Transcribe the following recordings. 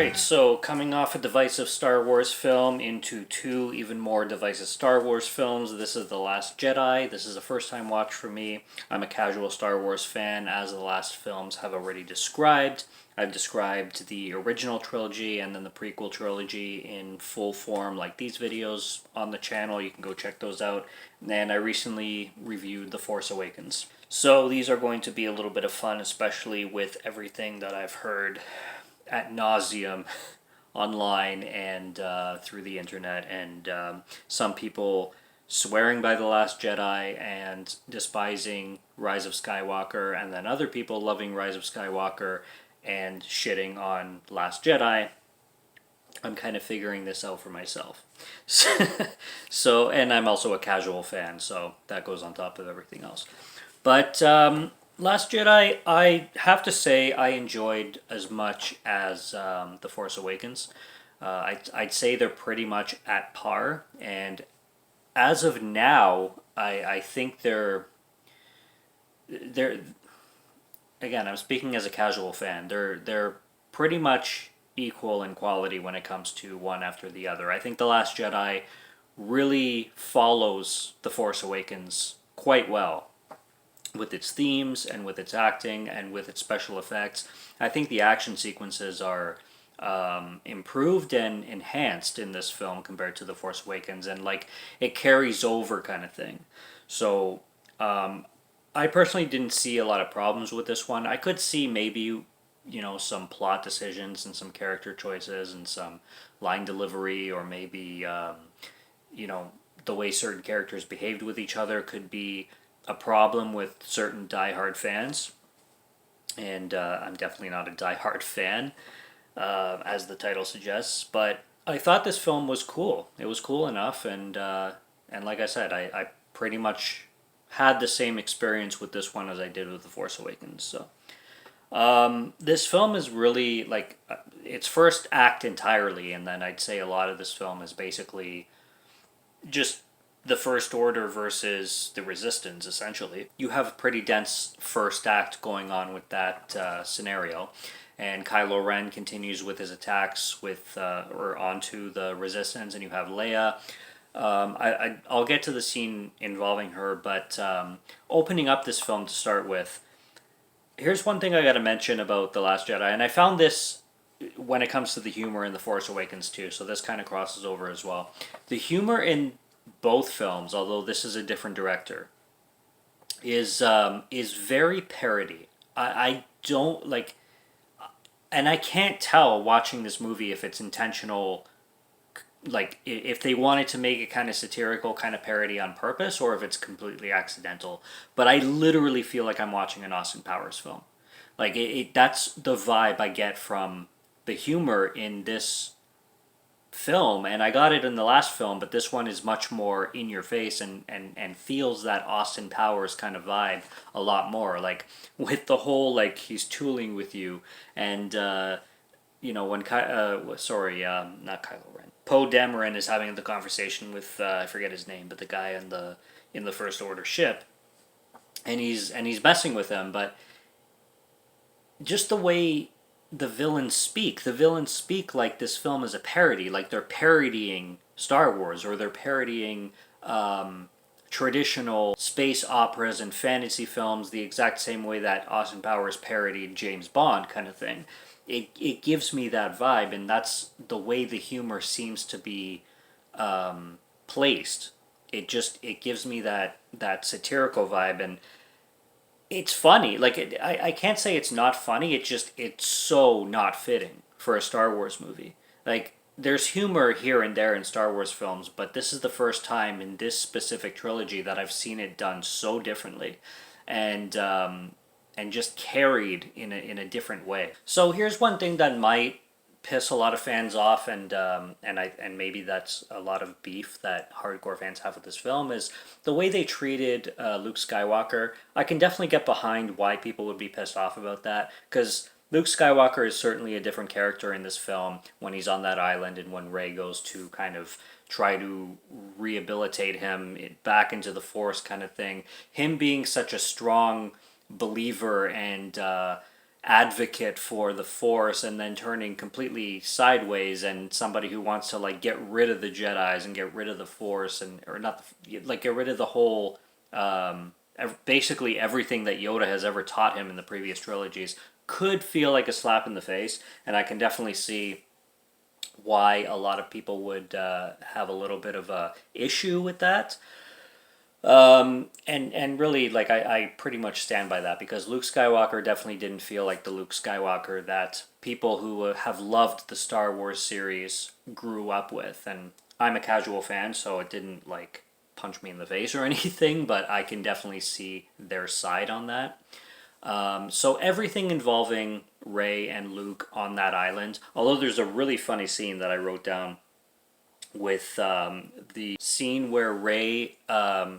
Alright, so coming off a divisive Star Wars film into two even more divisive Star Wars films, this is The Last Jedi. This is a first time watch for me. I'm a casual Star Wars fan, as the last films have already described. I've described the original trilogy and then the prequel trilogy in full form, like these videos on the channel. You can go check those out. And I recently reviewed The Force Awakens. So these are going to be a little bit of fun, especially with everything that I've heard ad nauseum online and through the internet, and some people swearing by The Last Jedi and despising Rise of Skywalker, and then other people loving Rise of Skywalker and shitting on Last Jedi. I'm kind of figuring this out for myself. So, and I'm also a casual fan, so that goes on top of everything else. But Last Jedi, I have to say I enjoyed as much as The Force Awakens. I'd say they're pretty much at par, and as of now, I think they're again, I'm speaking as a casual fan. They're pretty much equal in quality when it comes to one after the other. I think The Last Jedi really follows The Force Awakens quite well with its themes and with its acting and with its special effects. I think the action sequences are improved and enhanced in this film compared to The Force Awakens, and like it carries over kind of thing. So I personally didn't see a lot of problems with this one. I could see maybe some plot decisions and some character choices and some line delivery, or maybe the way certain characters behaved with each other could be a problem with certain diehard fans, and I'm definitely not a diehard fan, as the title suggests. But I thought this film was cool. It was cool enough, and like I said, I pretty much had the same experience with this one as I did with The Force Awakens. So this film is really like its first act entirely, and then I'd say a lot of this film is basically just the First Order versus the Resistance, essentially. You have a pretty dense first act going on with that scenario, and Kylo Ren continues with his attacks or onto the Resistance, and you have Leia. I'll get to the scene involving her, but opening up this film to start with, here's one thing I gotta mention about The Last Jedi, and I found this when it comes to the humor in The Force Awakens too, so this kind of crosses over as well. The humor in both films, although this is a different director, is very parody. I don't like, and I can't tell watching this movie if it's intentional, like if they wanted to make it kind of satirical, kind of parody on purpose, or if it's completely accidental. But I literally feel like I'm watching an Austin Powers film. Like that's the vibe I get from the humor in this film, and I got it in the last film, but this one is much more in your face and feels that Austin Powers kind of vibe a lot more, like with the whole like he's tooling with you, and when not Kylo Ren, Poe Dameron is having the conversation with I forget his name, but the guy in the First Order ship, and he's messing with him, but just the way the villains speak like this film is a parody, like they're parodying Star Wars, or they're parodying traditional space operas and fantasy films the exact same way that Austin Powers parodied James Bond kind of thing. It gives me that vibe, and that's the way the humor seems to be placed. It gives me that satirical vibe, and it's funny. Like I can't say it's not funny. It's so not fitting for a Star Wars movie. Like there's humor here and there in Star Wars films, but this is the first time in this specific trilogy that I've seen it done so differently, and just carried in a different way. So here's one thing that might piss a lot of fans off, and maybe that's a lot of beef that hardcore fans have with this film, is the way they treated Luke Skywalker. I can definitely get behind why people would be pissed off about that, because Luke Skywalker is certainly a different character in this film when he's on that island, and when Rey goes to kind of try to rehabilitate him back into the Force kind of thing. Him being such a strong believer and advocate for the Force and then turning completely sideways, and somebody who wants to like get rid of the Jedi's and get rid of the Force, and or not like get rid of the whole basically everything that Yoda has ever taught him in the previous trilogies, could feel like a slap in the face. And I can definitely see why a lot of people would have a little bit of a issue with that. And really, like, I pretty much stand by that, because Luke Skywalker definitely didn't feel like the Luke Skywalker that people who have loved the Star Wars series grew up with. And I'm a casual fan, so it didn't like punch me in the face or anything, but I can definitely see their side on that. So everything involving Rey and Luke on that island, although there's a really funny scene that I wrote down with the scene where Rey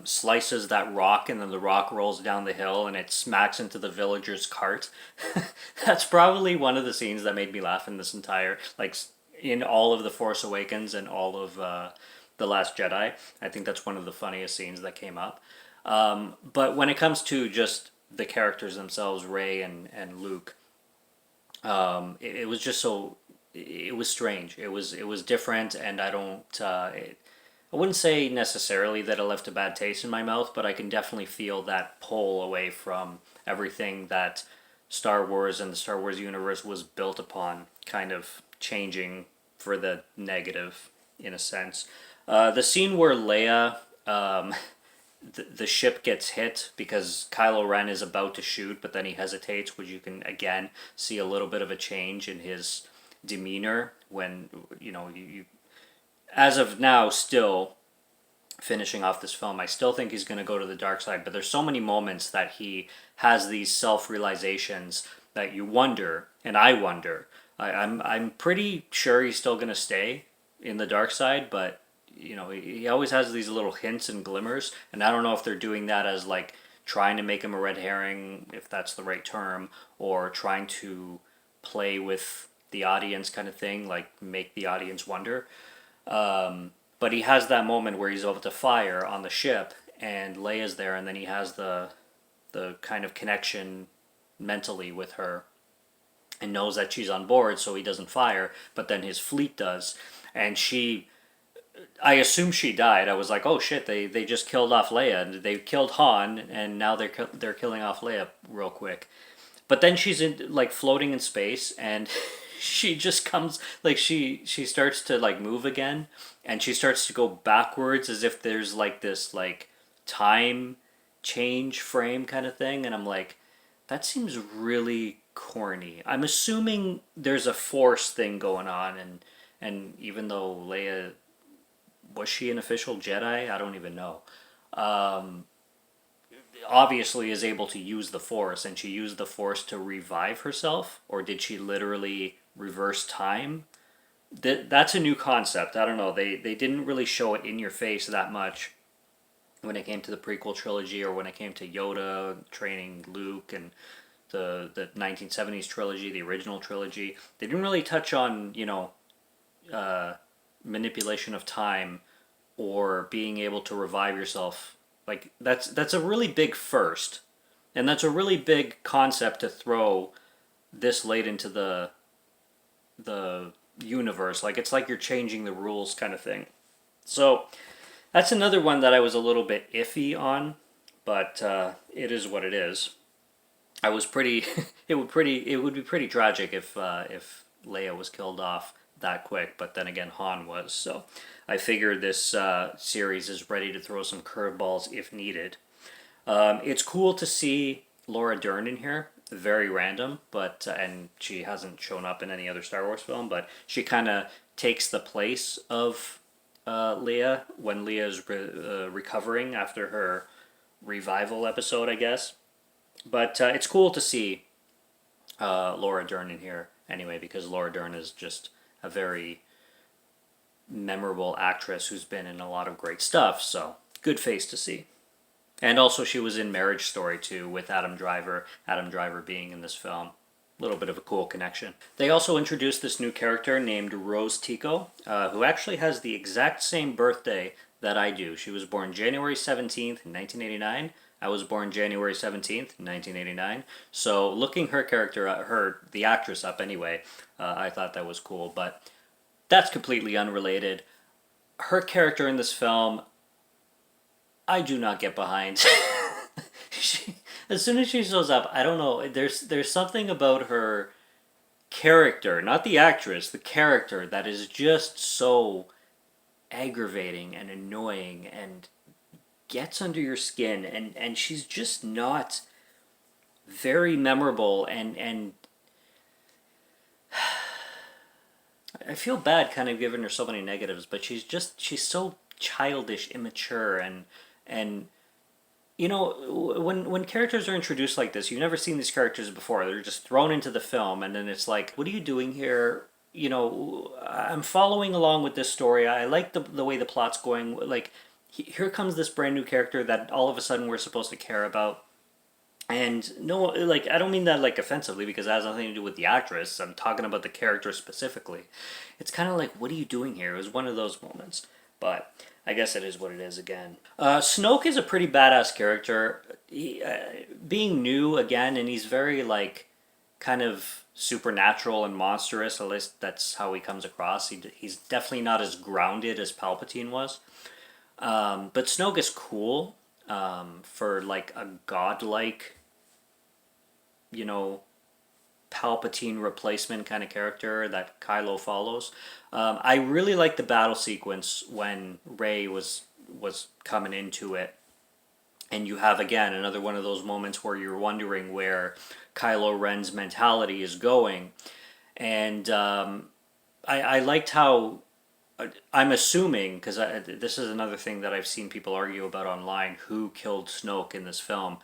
slices that rock, and then the rock rolls down the hill and it smacks into the villager's cart. That's probably one of the scenes that made me laugh in this entire, like, in all of The Force Awakens and all of The Last Jedi. I think that's one of the funniest scenes that came up. But when it comes to just the characters themselves, Rey and Luke, it was just so, it was strange. It was different, and I don't. I wouldn't say necessarily that it left a bad taste in my mouth, but I can definitely feel that pull away from everything that Star Wars and the Star Wars universe was built upon, kind of changing for the negative, in a sense. The scene where Leia, the ship gets hit because Kylo Ren is about to shoot, but then he hesitates, which you can again see a little bit of a change in his demeanor when, you as of now, still finishing off this film, I still think he's going to go to the dark side, but there's so many moments that he has these self-realizations that you wonder, and I wonder. I'm pretty sure he's still going to stay in the dark side, but he always has these little hints and glimmers, and I don't know if they're doing that as like trying to make him a red herring, if that's the right term, or trying to play with the audience kind of thing, like make the audience wonder. But he has that moment where he's able to fire on the ship, and Leia's there, and then he has the kind of connection mentally with her, and knows that she's on board, so he doesn't fire, but then his fleet does, and I assume she died. I was like, oh shit, they just killed off Leia, and they killed Han, and now they're killing off Leia real quick. But then she's in, like, floating in space, and she just comes, like, she starts to like move again, and she starts to go backwards as if there's like this like time change frame kind of thing, and I'm like, that seems really corny. I'm assuming there's a Force thing going on, and even though Leia, was she an official Jedi? I don't even know. Obviously is able to use the Force, and she used the Force to revive herself, or did she literally reverse time? That's a new concept. I don't know. They didn't really show it in your face that much when it came to the prequel trilogy, or when it came to Yoda training Luke, and the 1970s trilogy, the original trilogy. They didn't really touch on, manipulation of time or being able to revive yourself. Like, that's a really big first, and that's a really big concept to throw this late into the universe. Like, it's like you're changing the rules kind of thing. So that's another one that I was a little bit iffy on, but it is what it is. I was pretty. It would be pretty tragic if Leia was killed off that quick, but then again, Han was. So I figured this series is ready to throw some curveballs if needed. It's cool to see Laura Dern in here. Very random, but and she hasn't shown up in any other Star Wars film, but she kind of takes the place of Leia when Leia is recovering after her revival episode, I guess. But it's cool to see Laura Dern in here anyway, because Laura Dern is just a very memorable actress who's been in a lot of great stuff, so good face to see. And also she was in Marriage Story too, with Adam Driver being in this film. A little bit of a cool connection. They also introduced this new character named Rose Tico, who actually has the exact same birthday that I do. She was born January 17th, 1989. I was born January 17th, 1989. So looking her character, the actress up anyway, I thought that was cool. But that's completely unrelated. Her character in this film, I do not get behind. she, as soon as she shows up, I don't know. There's something about her character, not the actress, the character that is just so aggravating and annoying and gets under your skin, and she's just not very memorable, and I feel bad kind of giving her so many negatives, but she's so childish, immature, and when characters are introduced like this, you've never seen these characters before. They're just thrown into the film, and then it's like, what are you doing here? I'm following along with this story. I like the way the plot's going. Like, here comes this brand new character that all of a sudden we're supposed to care about. And no, like, I don't mean that like offensively, because it has nothing to do with the actress. I'm talking about the character specifically. It's kind of like, what are you doing here? It was one of those moments. But I guess it is what it is again. Snoke is a pretty badass character. Being new again, and he's very like kind of supernatural and monstrous. At least that's how he comes across. He's definitely not as grounded as Palpatine was. But Snoke is cool for like a godlike, you know, Palpatine replacement kind of character that Kylo follows. I really like the battle sequence when Rey was coming into it, and you have again another one of those moments where you're wondering where Kylo Ren's mentality is going, and I liked how. I'm assuming, because this is another thing that I've seen people argue about online, who killed Snoke in this film.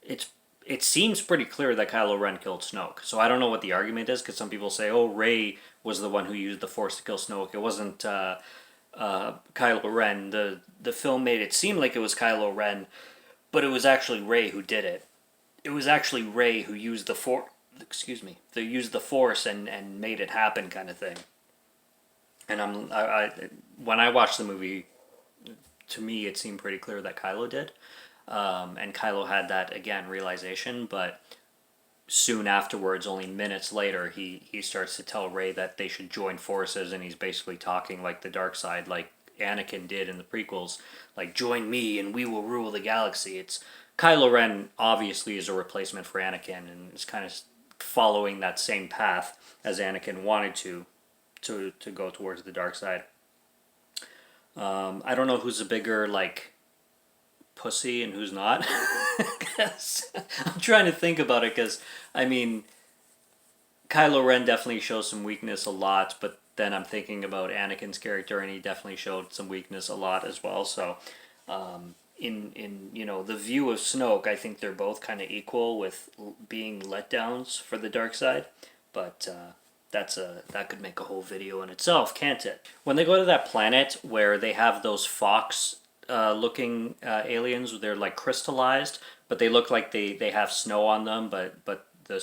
It's it seems pretty clear that Kylo Ren killed Snoke. So I don't know what the argument is, because some people say, oh, Rey was the one who used the Force to kill Snoke. It wasn't Kylo Ren. The film made it seem like it was Kylo Ren, but it was actually Rey who did it. It was actually Rey who used the Force. Excuse me. They used the Force and made it happen, kind of thing. And when I watched the movie, to me it seemed pretty clear that Kylo did, and Kylo had that again realization. But soon afterwards, only minutes later, he starts to tell Rey that they should join forces, and he's basically talking like the dark side, like Anakin did in the prequels, like join me and we will rule the galaxy. It's Kylo Ren obviously is a replacement for Anakin, and is kind of following that same path as Anakin wanted to go towards the dark side. I don't know who's a bigger like pussy and who's not. I'm trying to think about it, because I mean, Kylo Ren definitely shows some weakness a lot, but then I'm thinking about Anakin's character, and he definitely showed some weakness a lot as well. So, in the view of Snoke, I think they're both kind of equal with being letdowns for the dark side, but. That could make a whole video in itself, can't it? When they go to that planet where they have those fox looking aliens, they're like crystallized, but they look like they have snow on them, but the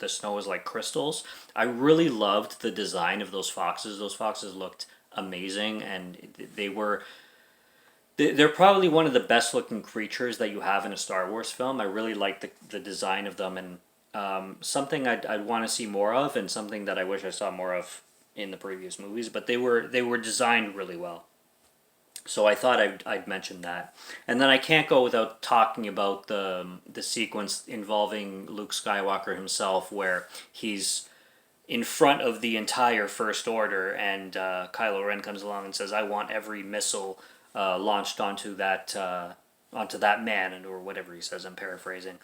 snow is like crystals. I really loved the design of those foxes. Those foxes looked amazing, and they're probably one of the best looking creatures that you have in a Star Wars film. I really like the design of them, and something I'd want to see more of, and something that I wish I saw more of in the previous movies. But they were designed really well, so I thought I'd mention that. And then I can't go without talking about the sequence involving Luke Skywalker himself, where he's in front of the entire First Order, and Kylo Ren comes along and says, "I want every missile launched onto that man," or whatever he says. I'm paraphrasing.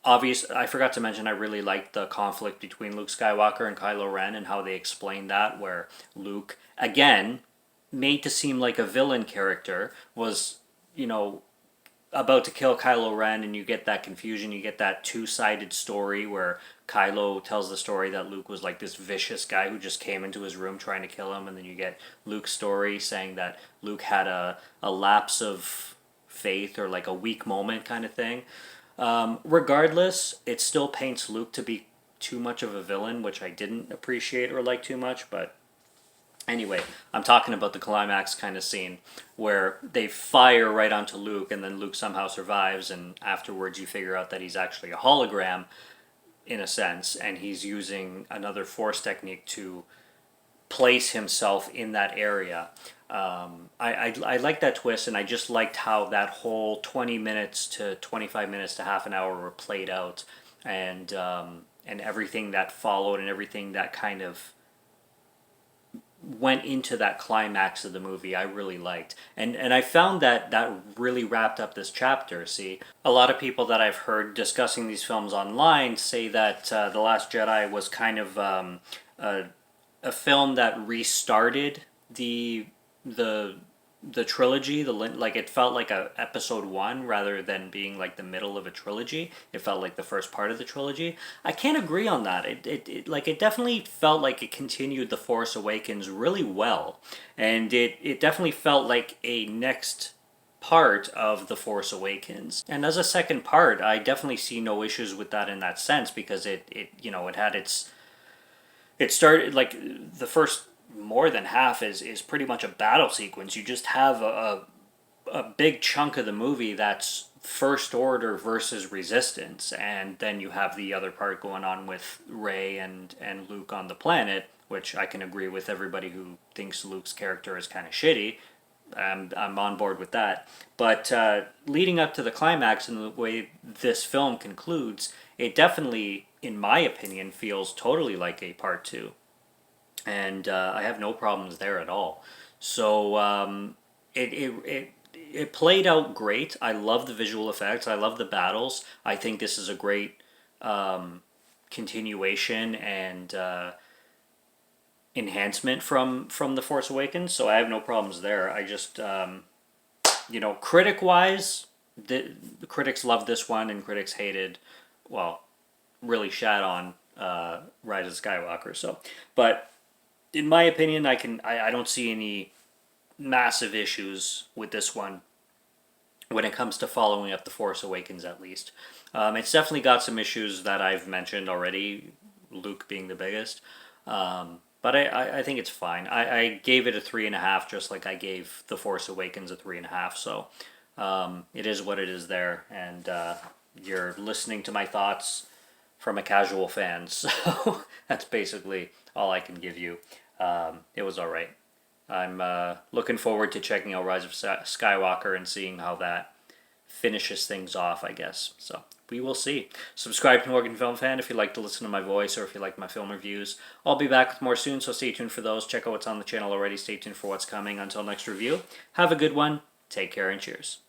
I forgot to mention, I really liked the conflict between Luke Skywalker and Kylo Ren, and how they explained that, where Luke, again, made to seem like a villain character, was, about to kill Kylo Ren, and you get that confusion, you get that two-sided story where Kylo tells the story that Luke was like this vicious guy who just came into his room trying to kill him, and then you get Luke's story saying that Luke had a lapse of faith, or like a weak moment kind of thing. Regardless, it still paints Luke to be too much of a villain, which I didn't appreciate or like too much, but Anyway, I'm talking about the climax kind of scene where they fire right onto Luke, and then Luke somehow survives, and afterwards you figure out that he's actually a hologram in a sense, and he's using another force technique to place himself in that area. I like that twist, and I just liked how that whole 20 minutes to 25 minutes to half an hour were played out, and everything that followed and everything that kind of went into that climax of the movie I really liked. And I found that that really wrapped up this chapter. See, a lot of people that I've heard discussing these films online say that The Last Jedi was kind of a film that restarted the the trilogy, like it felt like a episode one rather than being like the middle of a trilogy. It felt like the first part of the trilogy. I can't agree on that. It definitely felt like it continued The Force Awakens really well, and it definitely felt like a next part of The Force Awakens. And as a second part, I definitely see no issues with that in that sense, because it had it started like the first more than half is pretty much a battle sequence. You just have a big chunk of the movie that's First Order versus Resistance, and then you have the other part going on with Rey and Luke on the planet, which I can agree with everybody who thinks Luke's character is kind of shitty. I'm on board with that. But leading up to the climax and the way this film concludes, it definitely, in my opinion, feels totally like a part two. And I have no problems there at all. So it played out great. I love the visual effects. I love the battles. I think this is a great continuation and enhancement from The Force Awakens. So I have no problems there. I just critic wise, the critics loved this one and critics hated, well, really shat on Rise of Skywalker. So, but in my opinion, I don't see any massive issues with this one when it comes to following up The Force Awakens, at least. It's definitely got some issues that I've mentioned already, Luke being the biggest. But I think it's fine. I gave it a 3.5, just like I gave The Force Awakens a 3.5. So it is what it is there, and you're listening to my thoughts from a casual fan. So that's basically all I can give you. It was all right. I'm looking forward to checking out Rise of Skywalker and seeing how that finishes things off, I guess. So we will see. Subscribe to Morgan Film Fan if you like to listen to my voice or if you like my film reviews. I'll be back with more soon, so stay tuned for those. Check out what's on the channel already. Stay tuned for what's coming. Until next review, have a good one. Take care and cheers.